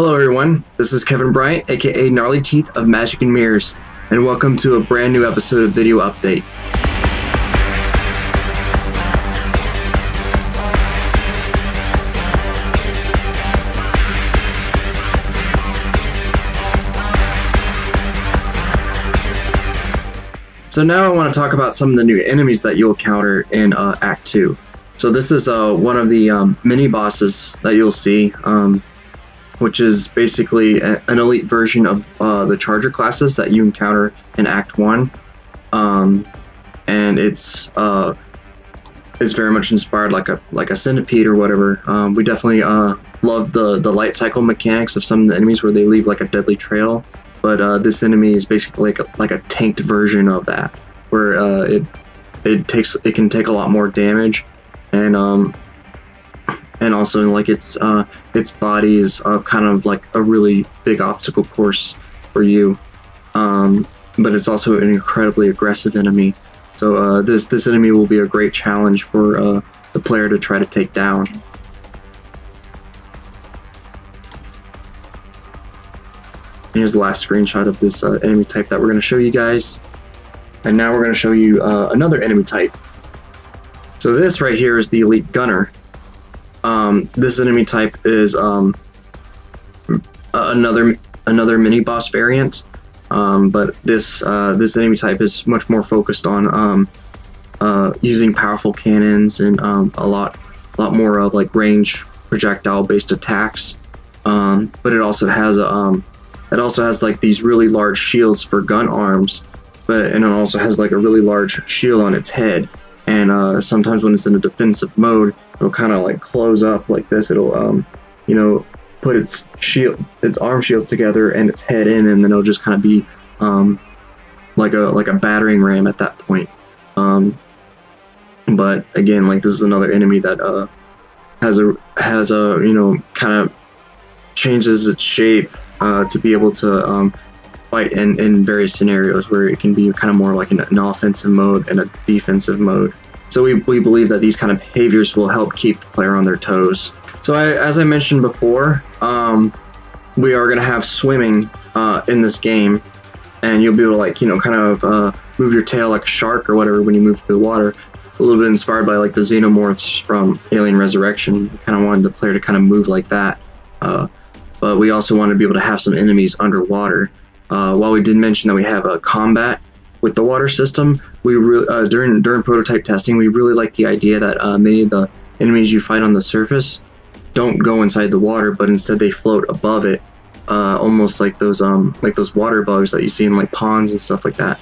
Hello everyone, this is Kevin Bryant, aka Narlyteeth of Magic and Mirrors, and welcome to a brand new episode of Video Update. So now I want to talk about some of the new enemies that you'll encounter in Act 2. So this is one of the mini bosses that you'll see, which is basically an elite version of the Charger classes that you encounter in Act 1. And it's very much inspired like a centipede or whatever. We definitely love the light cycle mechanics of some of the enemies where they leave like a deadly trail. But this enemy is basically like a tanked version of that, where it can take a lot more damage, and also like its body is kind of like a really big obstacle course for you, but it's also an incredibly aggressive enemy. So this enemy will be a great challenge for the player to try to take down. Here's the last screenshot of this enemy type that we're going to show you guys. And now we're going to show you another enemy type. So this right here is the Elite Gunner. This enemy type is another mini boss variant, but this enemy type is much more focused on using powerful cannons and a lot more of like range projectile based attacks. But it also has like these really large shields for gun arms, and it also has like a really large shield on its head. And sometimes when it's in a defensive mode, it'll kind of like close up like this. It'll put its arm shields together and its head in, and then it'll just kind of be like a battering ram at that point. But again, like this is another enemy that has a kind of changes its shape to be able to fight in various scenarios where it can be kind of more like an offensive mode and a defensive mode. So we believe that these kind of behaviors will help keep the player on their toes. So as I mentioned before, we are going to have swimming in this game, and you'll be able to kind of move your tail like a shark or whatever when you move through the water. A little bit inspired by like the xenomorphs from Alien Resurrection. We kind of wanted the player to kind of move like that. But we also want to be able to have some enemies underwater. While we did mention that we have a combat with the water system, we during prototype testing, we really like the idea that many of the enemies you fight on the surface don't go inside the water, but instead they float above it, almost like those water bugs that you see in like ponds and stuff like that.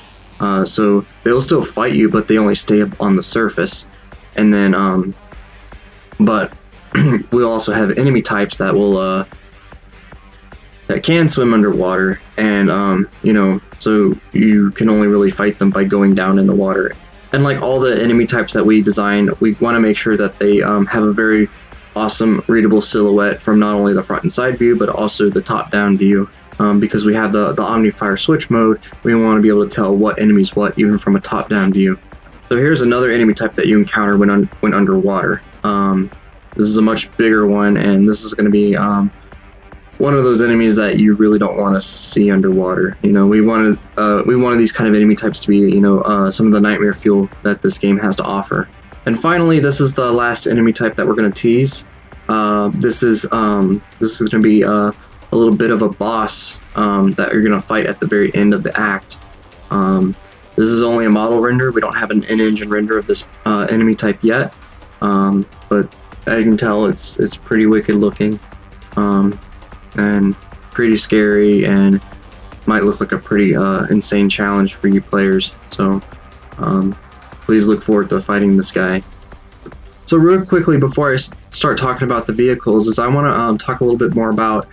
So they'll still fight you, but they only stay up on the surface. And then, but we'll also have enemy types that will that can swim underwater, and so you can only really fight them by going down in the water. And like all the enemy types that we design, we want to make sure that they have a very awesome readable silhouette from not only the front and side view, but also the top-down view. Because we have the Omnifire switch mode, we want to be able to tell what enemy's what, even from a top-down view. So here's another enemy type that you encounter when underwater. This is a much bigger one, and this is going to be one of those enemies that you really don't want to see underwater. We wanted these kind of enemy types to be some of the nightmare fuel that this game has to offer. And finally, this is the last enemy type that we're going to tease. This is going to be a little bit of a boss that you're going to fight at the very end of the act. This is only a model render. We don't have an in-engine render of this enemy type yet, but I can tell it's pretty wicked looking. And pretty scary, and might look like a pretty insane challenge for you players. So please look forward to fighting this guy. So real quickly before I start talking about the vehicles, is I want to talk a little bit more about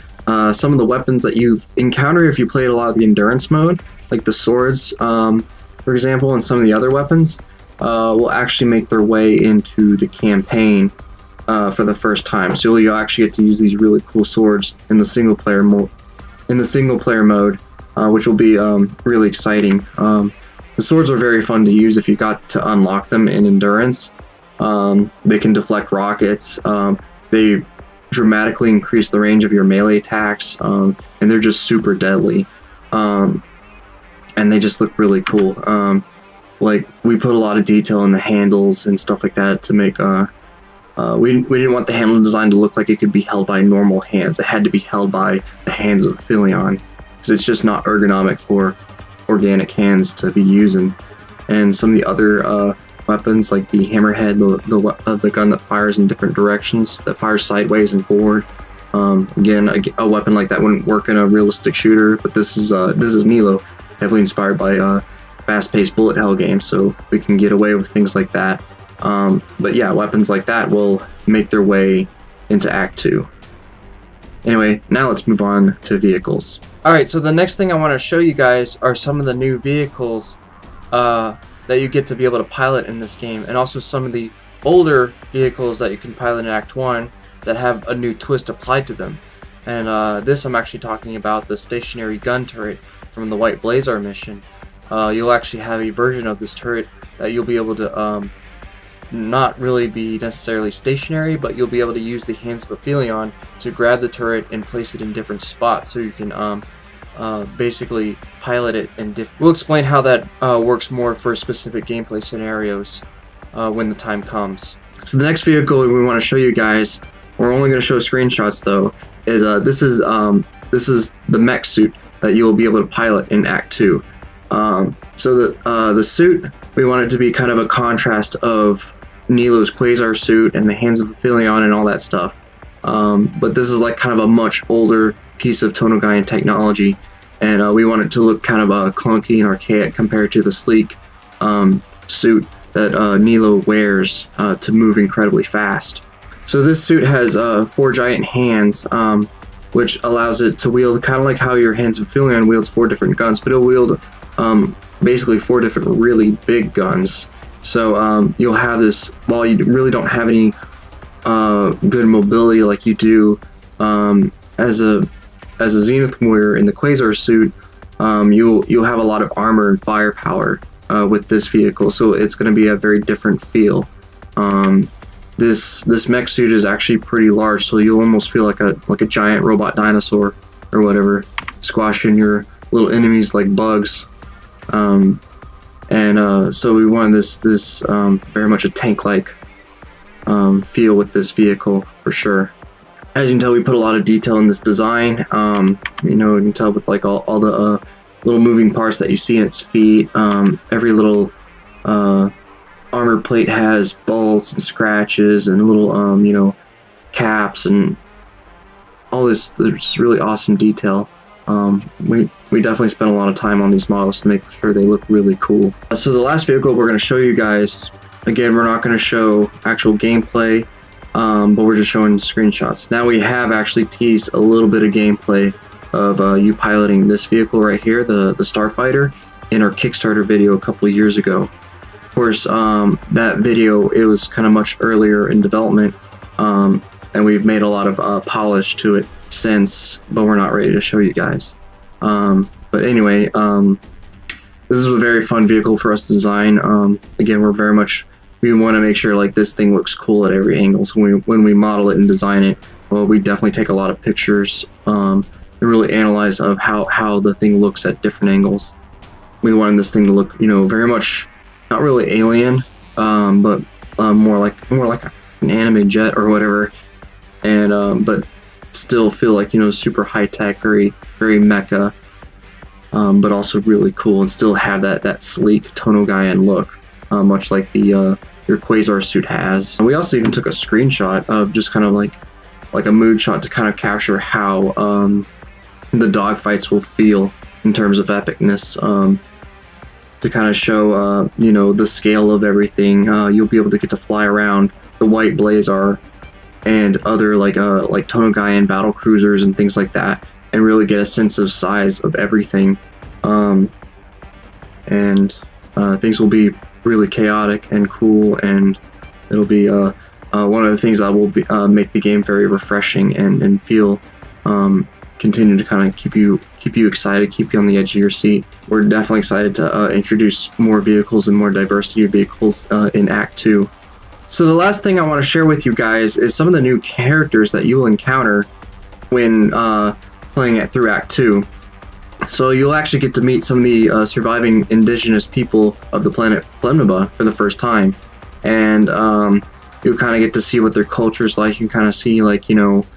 some of the weapons that you encounter if you played a lot of the endurance mode, like the swords, for example, and some of the other weapons will actually make their way into the campaign for the first time. So you'll actually get to use these really cool swords in the single player mode, which will be really exciting. The swords are very fun to use if you got to unlock them in endurance. They can deflect rockets. They dramatically increase the range of your melee attacks, and they're just super deadly, and they just look really cool. Like, we put a lot of detail in the handles and stuff like that to make we didn't want the handle design to look like it could be held by normal hands. It had to be held by the Hands of Aphelion, because it's just not ergonomic for organic hands to be using. And some of the other weapons, like the hammerhead, the gun that fires in different directions, that fires sideways and forward. Again, a weapon like that wouldn't work in a realistic shooter, but this is Nelo, heavily inspired by fast-paced bullet hell games, so we can get away with things like that. But yeah, weapons like that will make their way into Act 2. Anyway, now let's move on to vehicles. Alright, so the next thing I want to show you guys are some of the new vehicles that you get to be able to pilot in this game, and also some of the older vehicles that you can pilot in Act 1 that have a new twist applied to them. And this, I'm actually talking about the stationary gun turret from the White Blazar mission. You'll actually have a version of this turret that you'll be able to not really be necessarily stationary, but you'll be able to use the Hands of Aphelion to grab the turret and place it in different spots, so you can basically pilot it. And we'll explain how that works more for specific gameplay scenarios when the time comes. So the next vehicle we want to show you guys, we're only going to show screenshots though, is this is the mech suit that you'll be able to pilot in Act 2. So the suit, we want it to be kind of a contrast of Nelo's Quasar suit and the Hands of Aphelion and all that stuff. But this is like kind of a much older piece of Tono Gian technology, and we want it to look kind of clunky and archaic compared to the sleek suit that Nelo wears to move incredibly fast. So this suit has 4 giant hands, which allows it to wield kind of like how your Hands of Aphelion wields 4 different guns, but it'll wield basically 4 different really big guns. So you'll have this, while you really don't have any good mobility like you do as a Zenith Warrior in the Quasar suit, you'll have a lot of armor and firepower with this vehicle, so it's going to be a very different feel. This mech suit is actually pretty large, so you'll almost feel like a giant robot dinosaur or whatever, squashing your little enemies like bugs. So we wanted this very much a tank-like feel with this vehicle for sure. As you can tell, we put a lot of detail in this design. You know, you can tell with like all the little moving parts that you see in its feet. Every little armor plate has bolts and scratches and little you know, caps and all this. There's really awesome detail. We definitely spent a lot of time on these models to make sure they look really cool. So the last vehicle we're going to show you guys, again, we're not going to show actual gameplay, but we're just showing screenshots. Now we have actually teased a little bit of gameplay of you piloting this vehicle right here, the Starfighter, in our Kickstarter video a couple of years ago. Of course, that video, it was kind of much earlier in development, and we've made a lot of polish to it since, but we're not ready to show you guys. But anyway, this is a very fun vehicle for us to design. Again, we want to make sure like this thing looks cool at every angle. So when we model it and design it, well, we definitely take a lot of pictures and really analyze of how the thing looks at different angles. We wanted this thing to look, you know, very much not really alien, but more like an anime jet or whatever, and but still feel like, you know, super high tech, very mecha, but also really cool, and still have that sleek Tono Gian look, much like the your Quasar suit has. And we also even took a screenshot of just kind of like a mood shot to kind of capture how the dogfights will feel in terms of epicness, to kind of show you know, the scale of everything. You'll be able to get to fly around the White Blazar and other like Tono Gian battle cruisers and things like that, and really get a sense of size of everything. Things will be really chaotic and cool, and it'll be one of the things that will be, make the game very refreshing and feel continue to kind of keep you excited, keep you on the edge of your seat. We're definitely excited to introduce more vehicles and more diversity of vehicles in Act 2. So the last thing I want to share with you guys is some of the new characters that you will encounter when playing it through Act 2. So you'll actually get to meet some of the surviving indigenous people of the planet Plemniba for the first time. And you'll kind of get to see what their culture's like. You can kind of see, like, you know,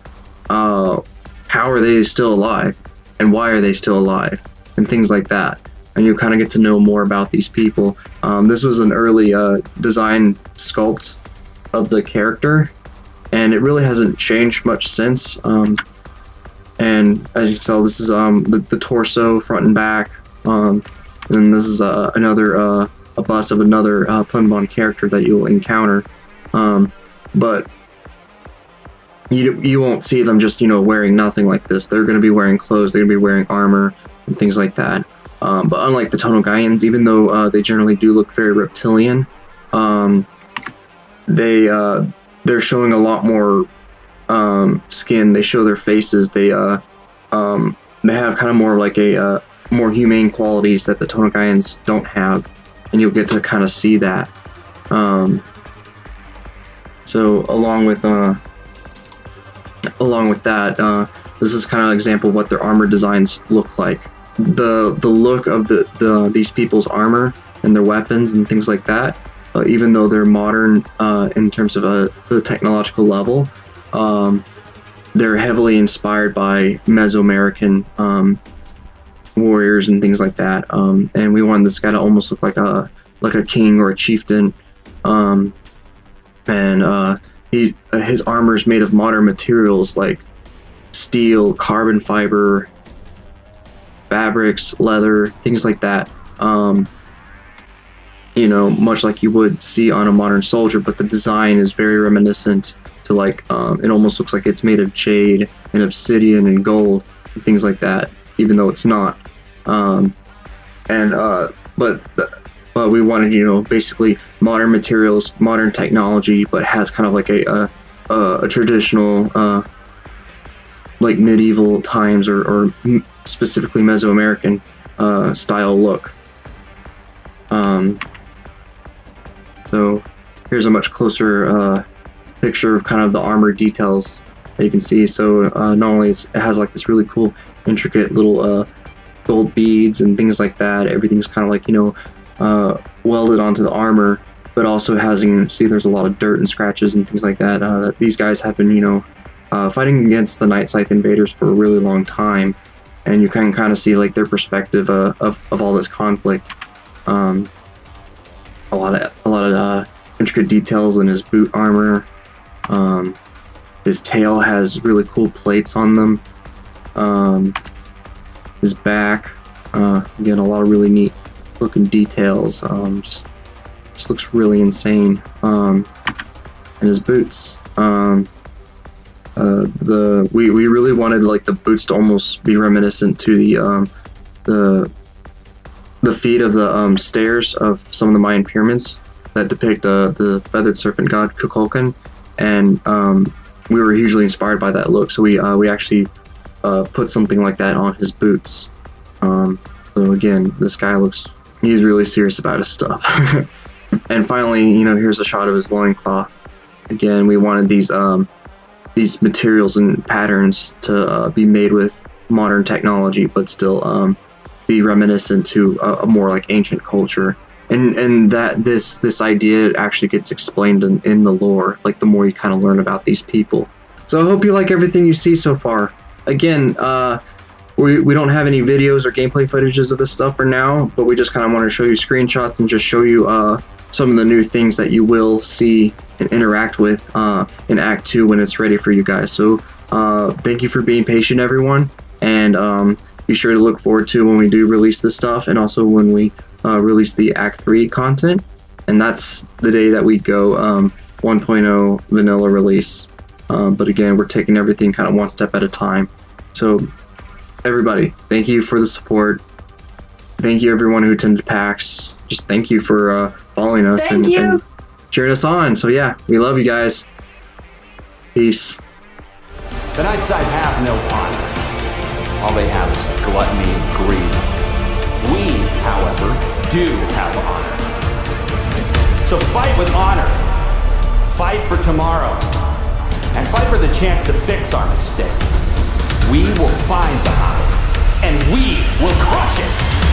how are they still alive? And why are they still alive? And things like that. And you'll kind of get to know more about these people. This was an early design sculpt of the character, and it really hasn't changed much since. And as you can tell, this is the torso, front and back. And this is another a bust of another Plemniba character that you'll encounter. But you won't see them just, you know, wearing nothing like this. They're going to be wearing clothes. They're going to be wearing armor and things like that. But unlike the Tono Gians, even though they generally do look very reptilian, they're showing a lot more skin. They show their faces. They have kind of more like a more humane qualities that the Tono Gians don't have, and you'll get to kind of see that. So along with that, this is kind of an example of what their armor designs look like. The look of these people's armor and their weapons and things like that, even though they're modern in terms of the technological level, they're heavily inspired by Mesoamerican warriors and things like that. And we wanted this guy to almost look like a king or a chieftain. His armor is made of modern materials like steel, carbon fiber, fabrics, leather, things like that. You know, much like you would see on a modern soldier, but the design is very reminiscent to, like, it almost looks like it's made of jade and obsidian and gold and things like that, even though it's not. But we wanted, you know, basically modern materials, modern technology, but has kind of like a traditional, like medieval times or specifically Mesoamerican style look. So here's a much closer picture of kind of the armor details that you can see. So not only it has like this really cool, intricate little gold beads and things like that. Everything's kind of like, you know, welded onto the armor, but also has, you can see there's a lot of dirt and scratches and things like that. That these guys have been, you know, fighting against the Nightsithe invaders for a really long time, and you can kind of see like their perspective of all this conflict. A lot of intricate details in his boot armor. His tail has really cool plates on them. His back, again, a lot of really neat looking details. Just looks really insane. And his boots. We really wanted like the boots to almost be reminiscent to the feet of the stairs of some of the Mayan pyramids that depict the feathered serpent god Kukulkan, and we were hugely inspired by that look. So we actually put something like that on his boots. So again, this guy he's really serious about his stuff. And finally, you know, here's a shot of his loincloth. Again, we wanted these materials and patterns to be made with modern technology, but still be reminiscent to a more like ancient culture. And that this idea actually gets explained in the lore, like the more you kind of learn about these people. So I hope you like everything you see so far. Again, we don't have any videos or gameplay footages of this stuff for now, but we just kind of want to show you screenshots and just show you some of the new things that you will see and interact with in Act 2 when it's ready for you guys. So thank you for being patient, everyone, and be sure to look forward to when we do release this stuff, and also when we release the Act 3 content, and that's the day that we go 1.0 vanilla release. But again, we're taking everything kind of one step at a time. So everybody, thank you for the support. Thank you everyone who attended PAX. Just thank you for following us and cheering us on. So yeah, we love you guys. Peace. The Nightsithe have no honor. All they have is gluttony and greed. We, however, do have honor. So fight with honor. fight for tomorrow, and fight for the chance to fix our mistake. We will find the hive, and we will crush it!